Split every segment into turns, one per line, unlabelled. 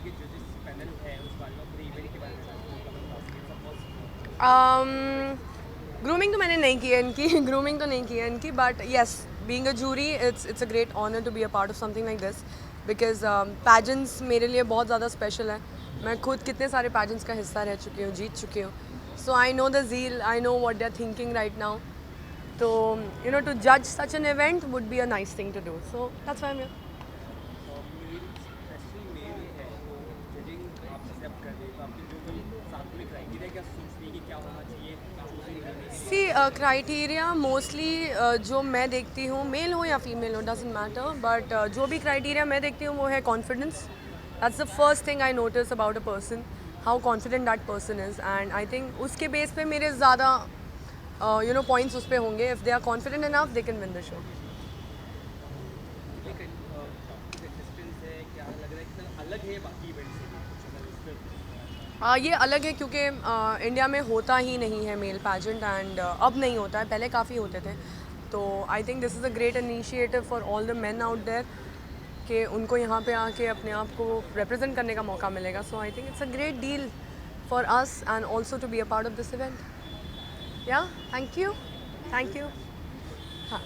के जजेस पैनल है उस बारे में, पूरे इवेंट के बारे में सपोज?
ग्रूमिंग तो मैंने नहीं की है इनकी ग्रूमिंग तो नहीं की है इनकी, but yes, being a jury it's a great honour to be a part of something like this, because pageants मेरे लिए बहुत ज़्यादा स्पेशल है. मैं खुद कितने सारे पैजेंट्स का हिस्सा रह चुकी हूँ, जीत चुकी हूँ. So I know the zeal, I know what they are thinking right now. तो यू नो, टू जज such an event would be a nice thing to do, so that's why I am.
Male, specially male है वो judging आप accept कर रहे, तो आपके जो कोई साथ में क्राइटेरिया क्या सोचते हैं कि क्या होना चाहिए चूजिंग करने के लिए?
सी क्राइटेरिया मोस्टली जो मैं देखती हूँ, मेल हो या फीमेल हो डजेंट मैटर, बट जो भी क्राइटेरिया मैं देखती हूँ वो है confidence. That's the first thing I notice about a person, how confident that person is. And I think उसके बेस पे मेरे ज़्यादा यू नो पॉइंट्स उस पर होंगे. If they are confident enough they can win the show.
ये top की contestants है, क्या लग रहा है कितना अलग है बाकी इवेंट से भी, कुछ अगर उस पर?
ये अलग है क्योंकि इंडिया में होता ही नहीं है मेल पैजेंट, एंड अब नहीं होता है, पहले काफ़ी होते थे. तो I think this is a great initiative for all the men out there कि उनको यहाँ पे आके अपने आप को रिप्रेजेंट करने का मौका मिलेगा. So I think it's a great deal for us and also to be a part of this event. Yeah, thank you. Thank you. हाँ.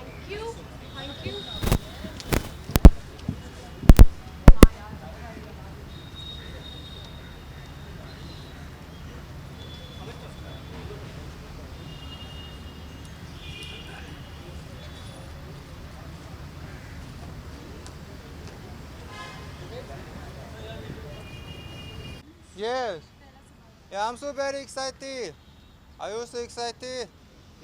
Thank you. Thank you.
Yes. Yeah, I'm so very excited. Are you also excited?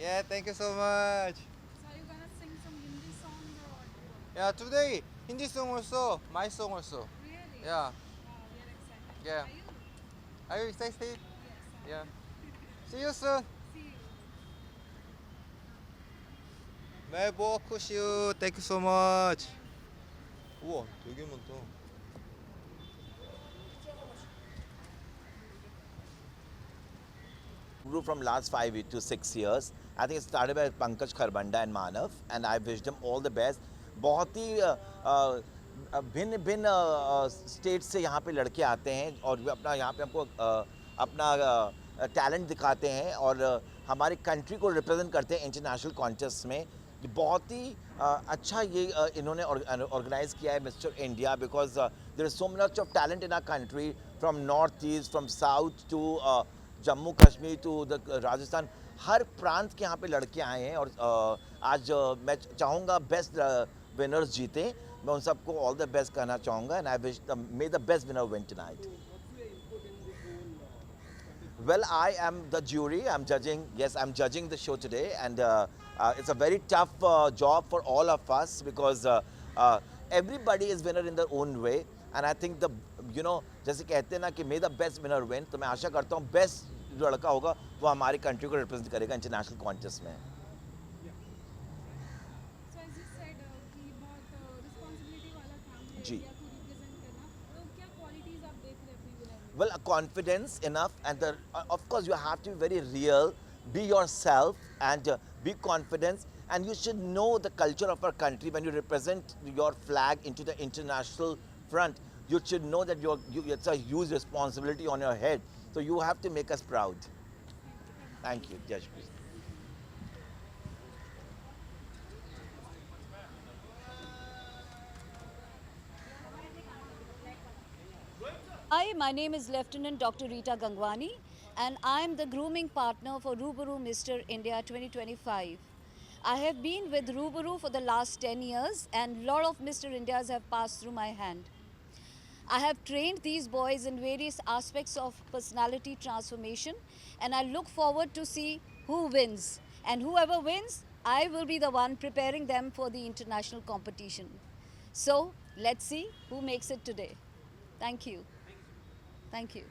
Yeah, thank you so much.
So are you gonna sing some Hindi songs or what?
Yeah, today Hindi song also, my song also.
Really?
Yeah,
Wow, we are excited.
yeah.
Are you?
Are you excited?
Yes, I
Yeah.
am.
See you soon.
See you.
मैं बहुत खुश हूँ. Thank you so much.
Thank you.
우와, 되게 많다.
Grew from last 5 to 6 years. I think it started by Pankaj Kharbanda and Manav, and I wish them all the best. बहुत ही भिन्न भिन्न state से यहाँ पे लड़के आते हैं और वे अपना यहाँ पे हमको अपना टैलेंट दिखाते हैं और हमारी कंट्री को रिप्रेजेंट करते हैं इंटरनेशनल कॉन्टेस्ट में. ये बहुत ही अच्छा ये इन्होंने ऑर्गेनाइज किया है mister India, because there is so much of talent in our country, from north east, from south to Jammu Kashmir to the Rajasthan. हर प्रांत के यहाँ पे लड़के आए हैं और आज मैं चाहूँगा बेस्ट विनर्स जीते. मैं उन सबको ऑल द बेस्ट कहना चाहूँगा and I wish may the best winner win tonight. Well, I am the jury. I'm judging. Yes, I'm judging the show today, and it's a very tough job for all of us because uh, everybody is winner in their own way. And I think जैसे कहते हैं ना कि may the best winner win. तो मैं आशा करता हूँ best जो लड़का होगा वो हमारी कंट्री को रिप्रेजेंट करेगा इंटरनेशनल कॉन्टेस्ट में.
So as you said कि बहुत रिस्पॉन्सिबिलिटी वाला काम है
जी.
इंडिया को रिप्रेजेंट करना. तो क्या क्वालिटीज आप देख रहे हैं अपने विनर में?
Well, confidence enough, and of course you have to be very real, be yourself, and be confident. And you should know the culture of our country when you represent your flag into the international front. You should know that it's a huge responsibility on your head. So you have to make us proud. Thank you, Judge.
Hi, my name is Lieutenant Dr. Rita Gangwani, and I am the grooming partner for Rubaru Mr. India 2025. I have been with Rubaru for the last 10 years, and a lot of Mr. Indias have passed through my hand. I have trained these boys in various aspects of personality transformation, and I look forward to see who wins. And whoever wins, I will be the one preparing them for the international competition. So let's see who makes it today. Thank you. Thank you.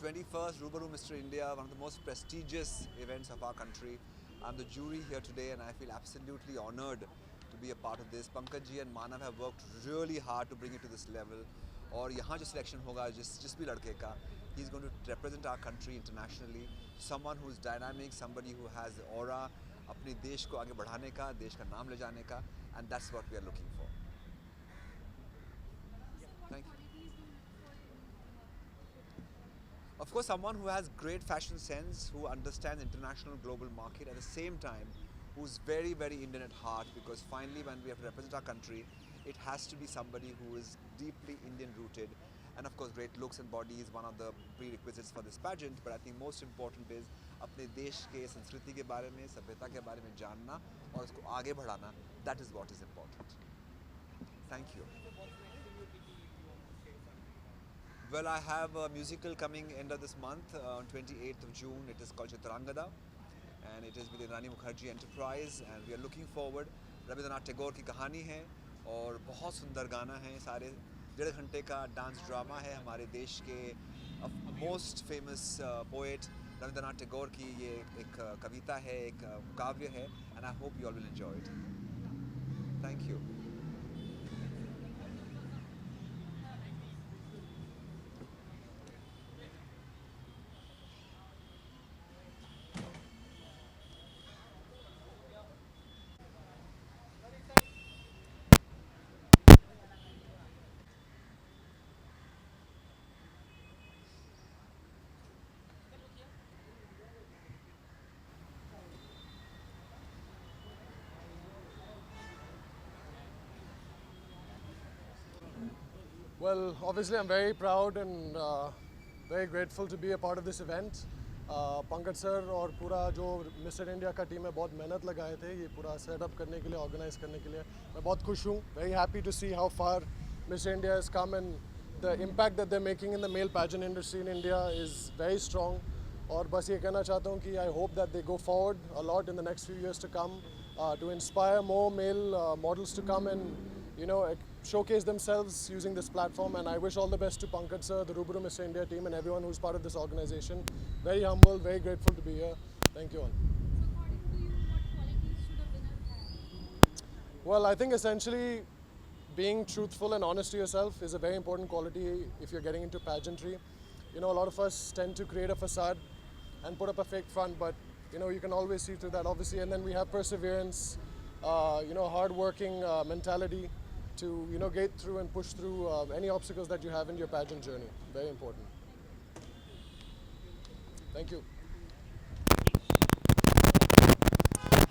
21st Rubaru Mr. India, one of the most prestigious events of our country. I'm the jury here today and I feel absolutely honored to be a part of this. Pankaj ji and Manav have worked really hard to bring it to this level. और यहाँ जो selection होगा जिस भी लड़के का, he's going to represent our country internationally. Someone who's dynamic, somebody who has aura, अपने देश को आगे बढ़ाने का, देश का नाम ले जाने का, and that's what we are looking for. Thank you. Of course, someone who has great fashion sense, who understands international global market at the same time, who's very, very Indian at heart, because finally when we have to represent our country, it has to be somebody who is deeply Indian rooted. And of course, great looks and body is one of the prerequisites for this pageant, but I think most important is अपने देश के संस्कृति के बारे में, सभ्यता के बारे में जानना और उसको आगे बढ़ाना. That is what is important. Thank you. Well, I have a musical coming end of this month, on 28th of June. It is called Chitrangada, and it is with Rani Mukherjee Enterprise, and we are looking forward. Rabindranath Tagore की कहानी है और बहुत सुंदर गाना है. सारे 1.5 घंटे का डांस ड्रामा है हमारे देश के most famous poet Rabindranath Tagore की ये एक कविता है, एक काव्य है, and I hope you all will enjoy it. Thank you.
Well, obviously I'm very proud and very grateful to be a part of this event. Pankaj sir और पूरा जो मिस्टर इंडिया का टीम है बहुत मेहनत लगाए थे ये पूरा सेटअप करने के लिए, ऑर्गेनाइज करने के लिए. मैं बहुत खुश हूँ. Very happy to see how far Mister India has come and the impact that they're making in the male pageant industry in India is very strong. और बस ये कहना चाहता हूँ कि I hope that they go forward a lot in the next few years to come to inspire more male models to come and showcase themselves using this platform. And I wish all the best to Pankaj sir, the Rubaru Mr. India team, and everyone who's part of this organization. Very humble, very grateful to be here. Thank you all.
So according to you, what qualities should a winner have?
Well, I think essentially being truthful and honest to yourself is a very important quality if you're getting into pageantry. A lot of us tend to create a facade and put up a fake front, but you can always see through that, obviously. And then we have perseverance, hard-working mentality to get through and push through any obstacles that you have in your pageant journey. Very important. Thank you.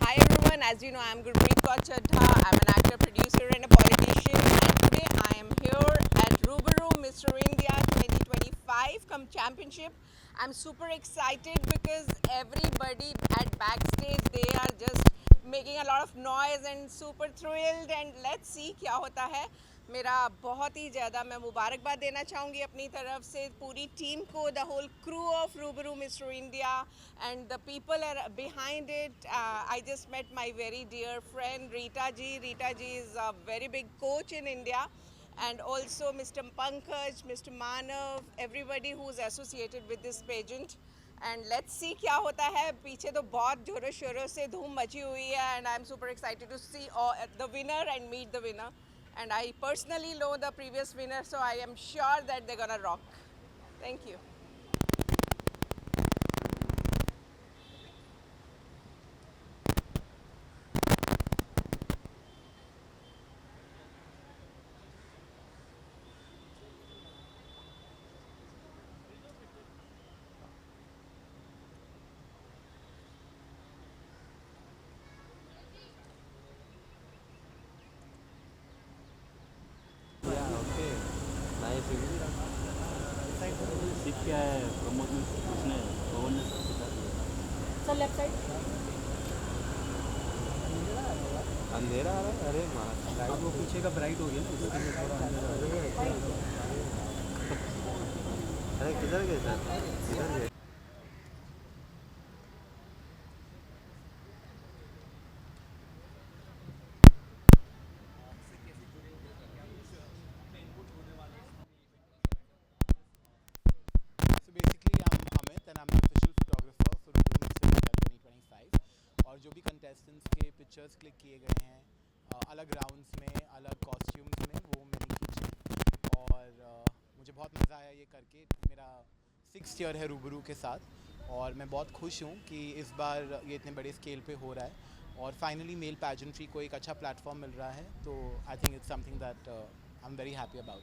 Hi everyone, as you know, I'm Gurpreet Kaur Chadha. I'm an actor, producer and a politician, and today I am here at Rubaru Mr. India 2025 come championship. I'm super excited because everybody at backstage, they are just making a lot of noise and super thrilled, and let's see क्या होता है. मेरा बहुत ही ज़्यादा मैं मुबारकबाद देना चाहूँगी अपनी तरफ से पूरी टीम को, the whole crew of Rubaru Mr. India and the people are behind it. I just met my very dear friend Rita ji. Rita ji is a very big coach in India, and also Mr. Pankaj, Mr. Manav, everybody who's associated with this pageant. And let's see क्या होता है. पीछे तो बहुत जोरों शोरों से धूम मची हुई है, and I'm super excited to see the winner and meet the winner. And I personally know the previous winner, so I am sure that they're gonna rock. Thank you.
सीख क्या है प्रमोद में उसने पवन ने सब सिखा दिया.
So left side.
अंधेरा आ रहा है. अरे माँ
लाइट वो पीछे का ब्राइट हो गया ना, इसके लिए थोड़ा अंधेरा हो गया.
अरे किधर गए सर, किधर गए?
So basically, I'm Amit and I'm the official photographer for Ruburu Mister India 2025. और जो भी contestants के pictures click किए गए हैं अलग rounds में, अलग costumes में, वो मैंने खींचे हैं। और मुझे बहुत मज़ा आया ये करके। मेरा 6th year है रूबरू के साथ और मैं बहुत खुश हूँ कि इस बार ये इतने बड़े स्केल पे हो रहा है और फाइनली मेल पैजेंट्री को एक अच्छा प्लेटफॉर्म मिल रहा है। तो I think it's something that I am very happy about.